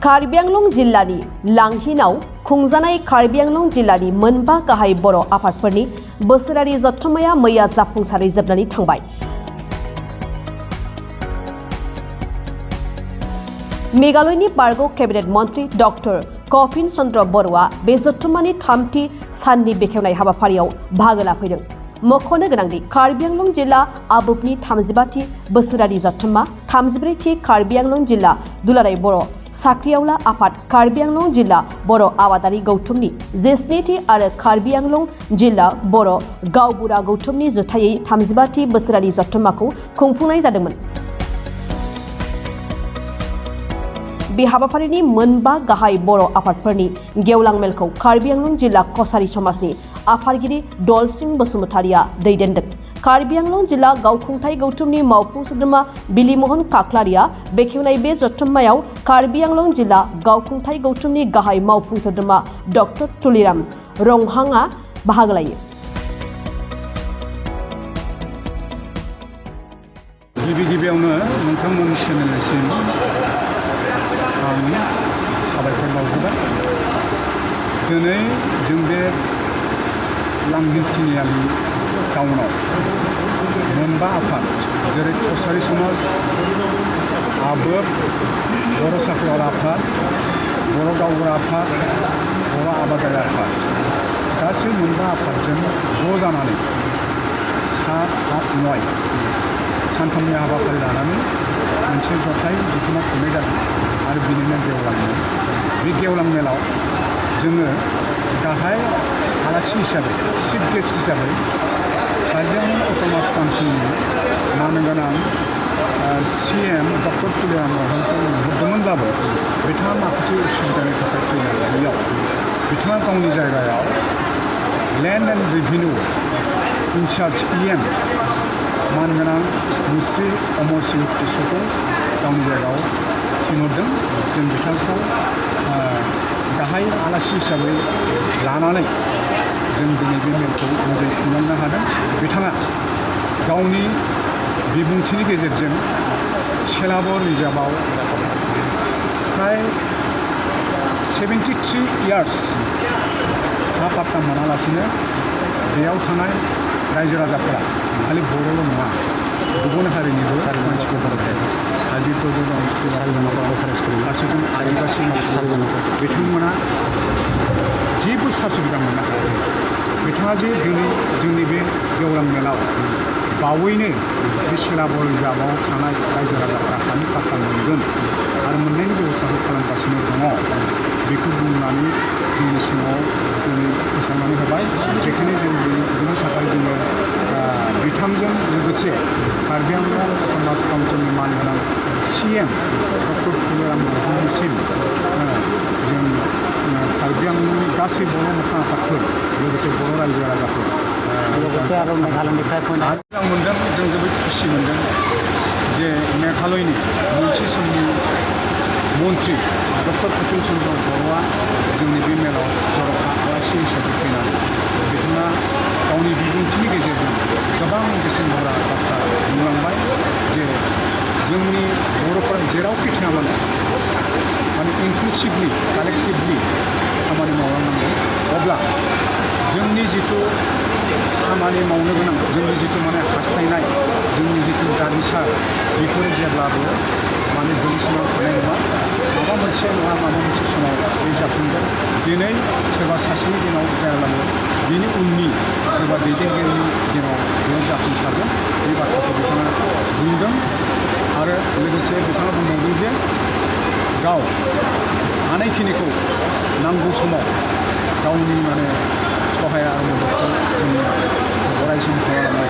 कार्बि आंलं जिल्लानि लांहिनाव खुंजानाय कार्बि आंलं जिल्लानि मोनबा गाहाय बर' आफादफोरनि बोसोरारि जथुम्माया मैया जाफुंसारै जोबनानै थांबाय। मेघालयनि बारग' केबिनेट मन्त्री डक्टर कपिल चन्द्र बरुवा बे जथुम्मानि थामथि साननि बेखेवनाय हाबाफारियाव बाहागो लाफैदों। मख'नो गोनांदि कार्बि आंलं जिल्ला आबुगनि 35थि बोसोरारि जथुम्मा 34थि कार्बि आंलं जिल्ला दुलाराय बर' साख्रिआवला आफाद कार्बि आंलं जिल्ला बर' आबादारि गौथुमनि 17थि आरो कार्बि आंलं जिल्ला बर' गावबुरा गौथुमनि जुथायै 35थि बोसोरारि जथुम्माखौ खुंफुंनाय जादोंमोन। बे हाबाफारिनि मोनबा गाहाय बर' आफादफोरनि गेवलां मेलखौ कार्बि आंलं जिल्ला कसारी समाजनि आफादगिरि दलसिं बसुमतारिया दैदेनदों। कार्बि आंलं जिल्ला गावखुंथाय गौथुमनि मावफुं सोद्रोमा बिलिमोहन काक्लारिया बेखेवनाय बे जथुम्मायाव कार्बि आंलं जिल्ला गावखुंथाय गौथुमनि गाहाय मावफुं सोद्रोमा डक्टर तुलिराम रंहांआ बाहागो लायो। गिबियावनो नोंथांमोननि चेनेलसिम आं साबायखर बावहरबाय। दिनै जों बे लांहिथिनियालि टाउनाव मोनबा आफाद जेरै कसारी समाज, आबोब, बर' साख्रिआवला आफाद, बर' गावबुरा आफाद, बर' आबादारि आफाद गासै मोनबा आफादजों ज' जानानै 7, 8, 9 सानथामनि हाबाफारि लानानै मोनसे जथाय जथुम्मा खुंनाय जादों आरो बिनिनो गेवलां मेल। बे गेवलां मेलाव जोङो गाहाय आलासि हिसाबै चिफ गेस्ट हिसाबै कार्बि आंलं अट'नमास काउन्सिलनि मानगोनां CM डक्टर तुलिराम रंहांखौ लिंहरदोंमोनब्लाबो बिथाङा माखासे उसुबिदानि थाखाय फैनो हायैयाव बिथाङा गावनि जायगायाव land and revenue incharge EM मानगोनां मुस्रि अमर सिंह टिस'खौ गावनि जायगायाव थिनहरदों। जों बिथांखौ गाहाय आलासि हिसाबै लानानै जों दिनै बे मेलखौ मोजाङै खुंलांनो हादों। बिथाङा गावनि बिबुंथिनि गेजेरजों सेलाबर रिजार्भआव फ्राय 73 इयार्स हा पाट्टा मोनालासिनो बेयाव थानाय रायजो राजाफोरा खालि बर'ल' नङा गुबुन हारिनिबो मानसिफोर दङ। कार्बिफोरबो दं, फारसेथिं आदिबासि बिथांमोना जेबो सुबिदा मोननो हायाखै। बिथाङा जे दिनै जोंनि बे गेवलां मेलाव बावैनो बे सेलाबर रिजार्भआव थानाय रायजो राजाफोरा हानि पाट्टा मोनगोन आरो मोननायनि बेबस्थाखौ खालामगासिनो दङ बेखौ बुंनानै जोंनि सिङाव दिनै फोसावनानै होबाय। बेखायनो जों बेनि थाखाय जोङो बिथांजों लोगोसे कार्बि आंलं अट'नमास काउन्सिलनि मानगोनां CM डक्टर तुलिराम रंहांनिसिम जों कार्बि आंलंनि गासै बर' मोखां आफादफोर लोगोसे बर' रायजो राजाफोर लोगोसे आरो मेघालयनिफ्राय मोजां मोनदों। जों जोबोद खुसि मोनदों जे मेघालयनि मोनसे समनि मन्त्रि डक्टर कपिल चन्द्र बरुवा जोंनि बे मेलाव जर'खा आलासि हिसाबै फैनानै बिथाङा गावनि बिबुंथिनि गेजेरजों गोबां बेसेन बह्रा बाथ्रा बुंलांबाय जे जोंनि बर'फोरा जेरावखि थाया मानो माने इनक्लुसिभलि कालेक्टिभलि खामानि मावलांनांगौ। अब्ला जोंनि जिथु खामानि मावनो गोनां, जोंनि जिथु माने हास्थायनाय, जोंनि जिथु दाबिसार बेफोरो जेब्लाबो माने गोलैसोनानै थानाय नङा। माबा मोनसे नङा माबा मोनसे समाव बे जाफुंगोन। दिनै सोरबा सासेनि दिनाव जायाब्लाबो बिनि उननि सोरबा दैदेनगिरिनि दिनाव बेयाव जाफुंसारगोन। बे बाथ्राखौ बिथाङा बुंदों आरो लोगोसे बिथाङा बुंबावदों जे गाव हानायखिनिखौ नांगौ समाव गावनि माने सहाय आरो मददखौ जों अरायसम खालामनानै